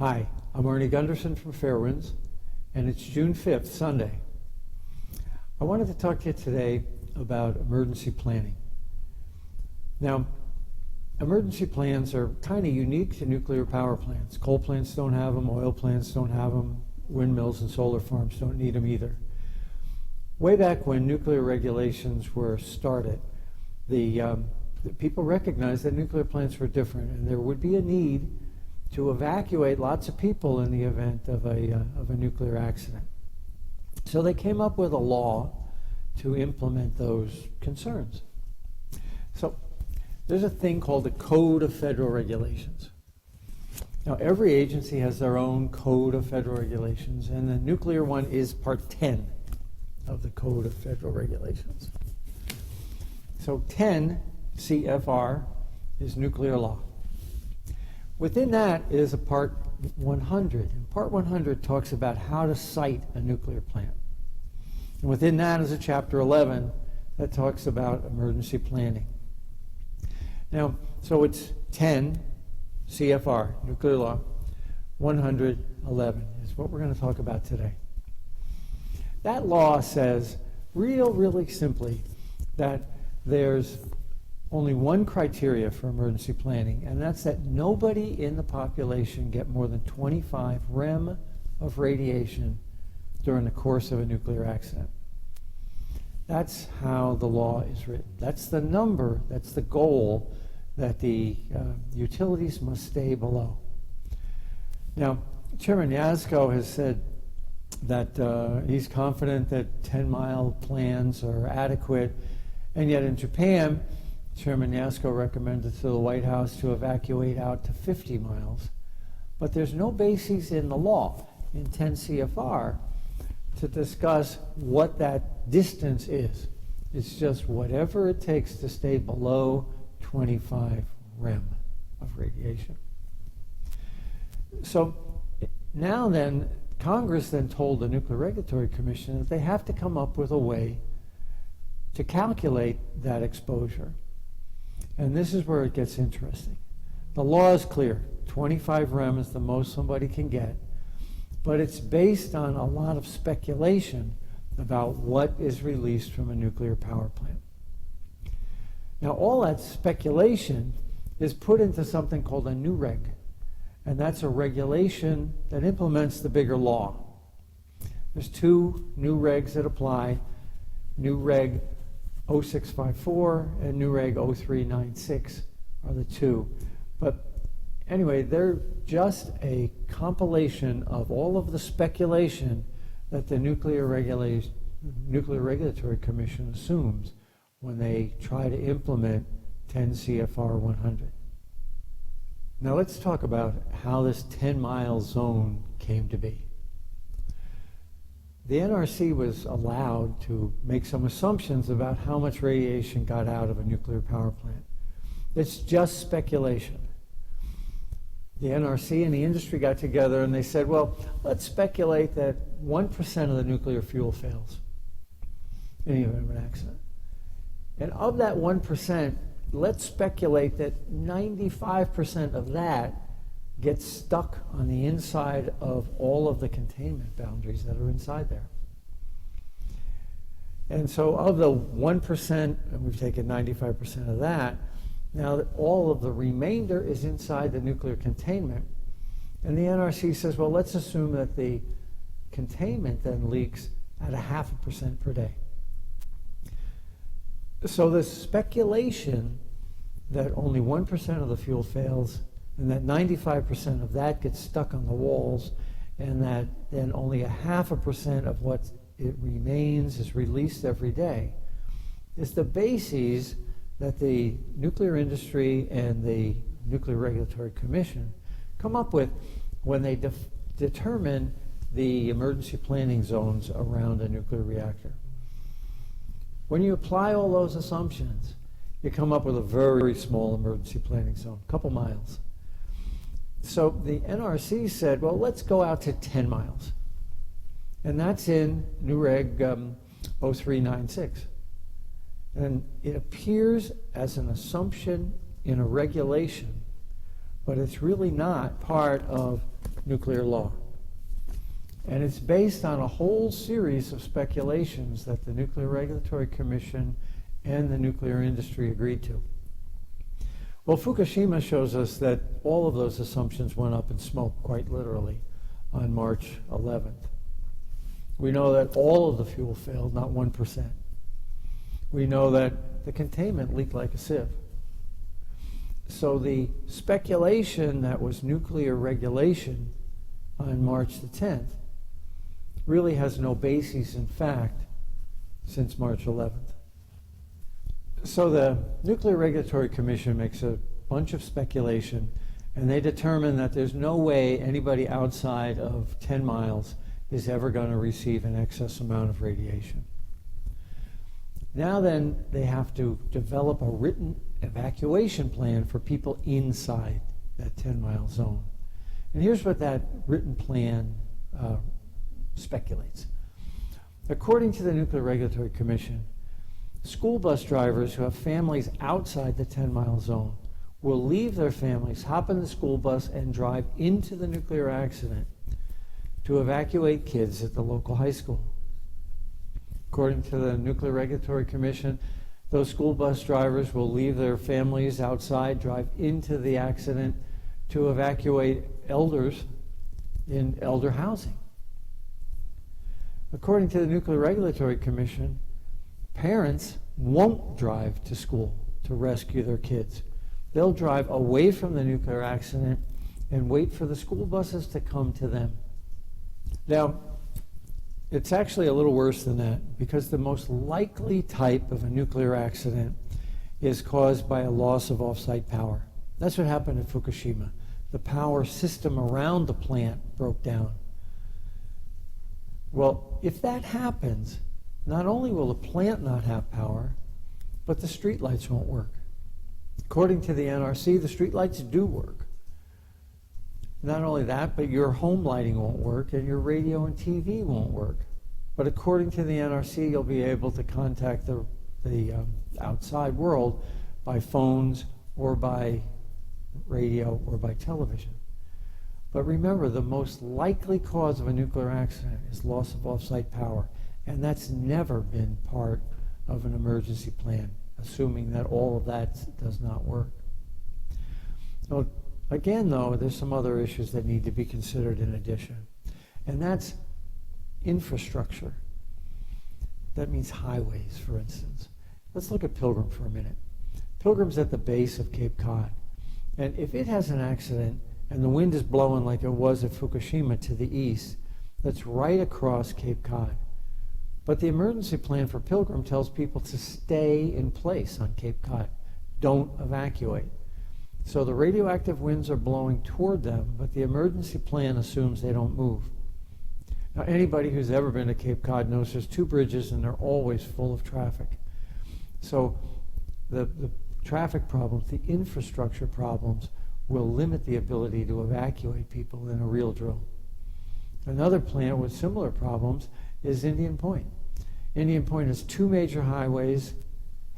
Hi, I'm Arnie Gunderson from FAIRWINDS, and it's June 5th, Sunday. I wanted to talk to you today about emergency planning. Now, emergency plans are kind of unique to nuclear power plants. Coal plants don't have them, oil plants don't have them, windmills and solar farms don't need them either. Way back when nuclear regulations were started, the people recognized that nuclear plants were different, and there would be a need to evacuate lots of people in the event of a nuclear accident. So they came up with a law to implement those concerns. So there's a thing called the Code of Federal Regulations. Now, every agency has their own Code of Federal Regulations, and the nuclear one is Part 10 of the Code of Federal Regulations. So 10 CFR is nuclear law. Within that is a Part 100, and Part 100 talks about how to site a nuclear plant. And within that is a Chapter 11 that talks about emergency planning. Now, so it's 10 CFR, nuclear law, 111 is what we're going to talk about today. That law says, really simply, that there's only one criteria for emergency planning, and that's that nobody in the population get more than 25 rem of radiation during the course of a nuclear accident. That's how the law is written. That's the number, that's the goal that the utilities must stay below. Now, Chairman Yasko has said that he's confident that 10-mile plans are adequate, and yet in Japan, Chairman Yasko recommended to the White House to evacuate out to 50 miles, but there's no basis in the law, in 10 CFR, to discuss what that distance is. It's just whatever it takes to stay below 25 rem of radiation. So now then, Congress then told the Nuclear Regulatory Commission that they have to come up with a way to calculate that exposure. And this is where it gets interesting. The law is clear. 25 rem is the most somebody can get, but it's based on a lot of speculation about what is released from a nuclear power plant. Now, all that speculation is put into something called a new reg, and that's a regulation that implements the bigger law. There's two new regs that apply, new reg 0654 and new reg 0396 are the two. But anyway, they're just a compilation of all of the speculation that the Nuclear Regulatory Commission assumes when they try to implement 10 CFR 100. Now let's talk about how this 10-mile zone came to be. The NRC was allowed to make some assumptions about how much radiation got out of a nuclear power plant. It's just speculation. The NRC and the industry got together and they said, well, let's speculate that 1% of the nuclear fuel fails in the event of an accident. And of that 1%, let's speculate that 95% of that gets stuck on the inside of all of the containment boundaries that are inside there. And so of the 1%, and we've taken 95% of that, now that all of the remainder is inside the nuclear containment. And the NRC says, well, let's assume that the containment then leaks at 0.5% per day. So the speculation that only 1% of the fuel fails and that 95% of that gets stuck on the walls, and that then only 0.5% of what it remains is released every day, is the basis that the nuclear industry and the Nuclear Regulatory Commission come up with when they determine the emergency planning zones around a nuclear reactor. When you apply all those assumptions, you come up with a very small emergency planning zone, a couple miles. So the NRC said, well, let's go out to 10 miles. And that's in New Reg 0396. And it appears as an assumption in a regulation, but it's really not part of nuclear law. And it's based on a whole series of speculations that the Nuclear Regulatory Commission and the nuclear industry agreed to. Well, Fukushima shows us that all of those assumptions went up in smoke, quite literally, on March 11th. We know that all of the fuel failed, not 1%. We know that the containment leaked like a sieve. So the speculation that was nuclear regulation on March the 10th really has no basis in fact since March 11th. So the Nuclear Regulatory Commission makes a bunch of speculation, and they determine that there's no way anybody outside of 10 miles is ever going to receive an excess amount of radiation. Now then, they have to develop a written evacuation plan for people inside that 10-mile zone. And here's what that written plan speculates. According to the Nuclear Regulatory Commission, school bus drivers who have families outside the 10-mile zone will leave their families, hop in the school bus, and drive into the nuclear accident to evacuate kids at the local high school. According to the Nuclear Regulatory Commission, those school bus drivers will leave their families outside, drive into the accident to evacuate elders in elder housing. According to the Nuclear Regulatory Commission, parents won't drive to school to rescue their kids. They'll drive away from the nuclear accident and wait for the school buses to come to them. Now, it's actually a little worse than that, because the most likely type of a nuclear accident is caused by a loss of off-site power. That's what happened at Fukushima. The power system around the plant broke down. Well, if that happens, not only will the plant not have power, but the streetlights won't work. According to the NRC, the streetlights do work. Not only that, but your home lighting won't work and your radio and TV won't work. But according to the NRC, you'll be able to contact the outside world by phones or by radio or by television. But remember, the most likely cause of a nuclear accident is loss of off-site power, and that's never been part of an emergency plan, assuming that all of that does not work. So again, though, there's some other issues that need to be considered in addition, and that's infrastructure. That means highways, for instance. Let's look at Pilgrim for a minute. Pilgrim's at the base of Cape Cod, and if it has an accident and the wind is blowing like it was at Fukushima to the east, that's right across Cape Cod. But the emergency plan for Pilgrim tells people to stay in place on Cape Cod. Don't evacuate. So the radioactive winds are blowing toward them, but the emergency plan assumes they don't move. Now, anybody who's ever been to Cape Cod knows there's two bridges and they're always full of traffic. So the traffic problems, the infrastructure problems, will limit the ability to evacuate people in a real drill. Another plant with similar problems is Indian Point. Indian Point has two major highways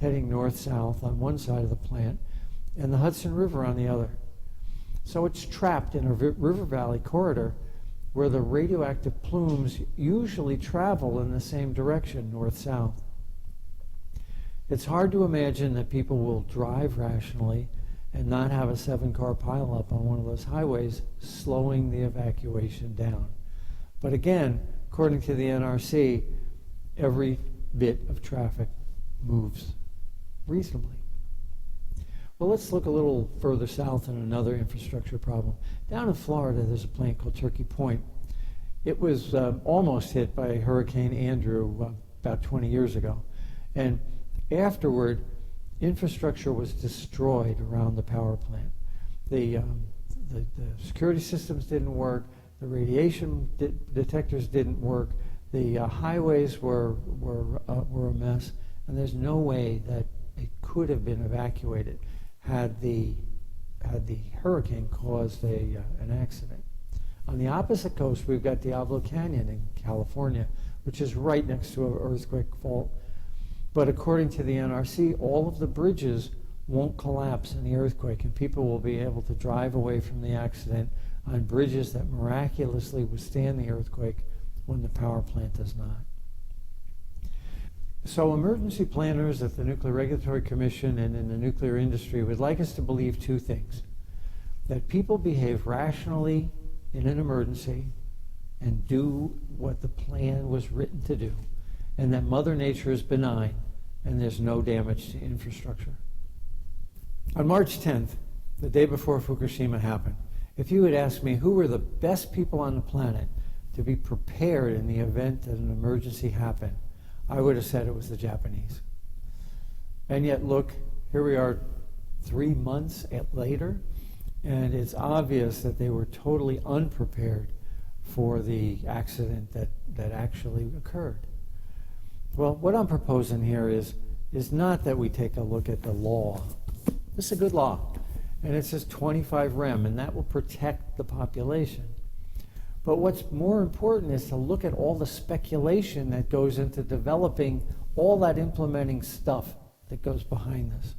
heading north-south on one side of the plant and the Hudson River on the other. So it's trapped in a river valley corridor where the radioactive plumes usually travel in the same direction, north-south. It's hard to imagine that people will drive rationally and not have a 7-car pileup on one of those highways, slowing the evacuation down. But again, according to the NRC, every bit of traffic moves reasonably. Well, let's look a little further south at another infrastructure problem. Down in Florida, there's a plant called Turkey Point. It was almost hit by Hurricane Andrew about 20 years ago. And afterward, infrastructure was destroyed around the power plant. The security systems didn't work. The radiation detectors didn't work. The highways were a mess, and there's no way that it could have been evacuated had the hurricane caused an accident. On the opposite coast, we've got Diablo Canyon in California, which is right next to an earthquake fault. But according to the NRC, all of the bridges won't collapse in the earthquake, and people will be able to drive away from the accident on bridges that miraculously withstand the earthquake when the power plant does not. So emergency planners at the Nuclear Regulatory Commission and in the nuclear industry would like us to believe two things: that people behave rationally in an emergency and do what the plan was written to do, and that Mother Nature is benign and there's no damage to infrastructure. On March 10th, the day before Fukushima happened, if you had asked me who were the best people on the planet to be prepared in the event that an emergency happened, I would have said it was the Japanese. And yet, look, here we are 3 months later, and it's obvious that they were totally unprepared for the accident that actually occurred. Well, what I'm proposing here is not that we take a look at the law. This is a good law, and it says 25 rem, and that will protect the population. But what's more important is to look at all the speculation that goes into developing all that implementing stuff that goes behind this.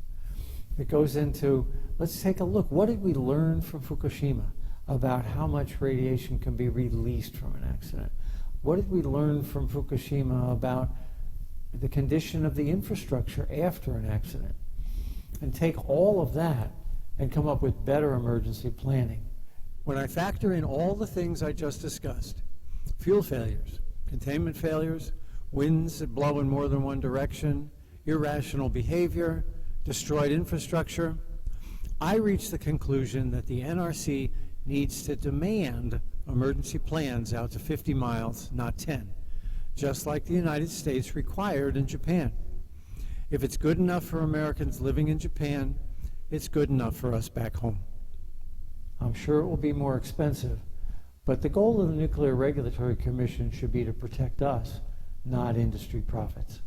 It goes into, let's take a look. What did we learn from Fukushima about how much radiation can be released from an accident? What did we learn from Fukushima about the condition of the infrastructure after an accident? And take all of that and come up with better emergency planning. When I factor in all the things I just discussed, fuel failures, containment failures, winds that blow in more than one direction, irrational behavior, destroyed infrastructure, I reach the conclusion that the NRC needs to demand emergency plans out to 50 miles, not 10, just like the United States required in Japan. If it's good enough for Americans living in Japan, it's good enough for us back home. I'm sure it will be more expensive, but the goal of the Nuclear Regulatory Commission should be to protect us, not industry profits.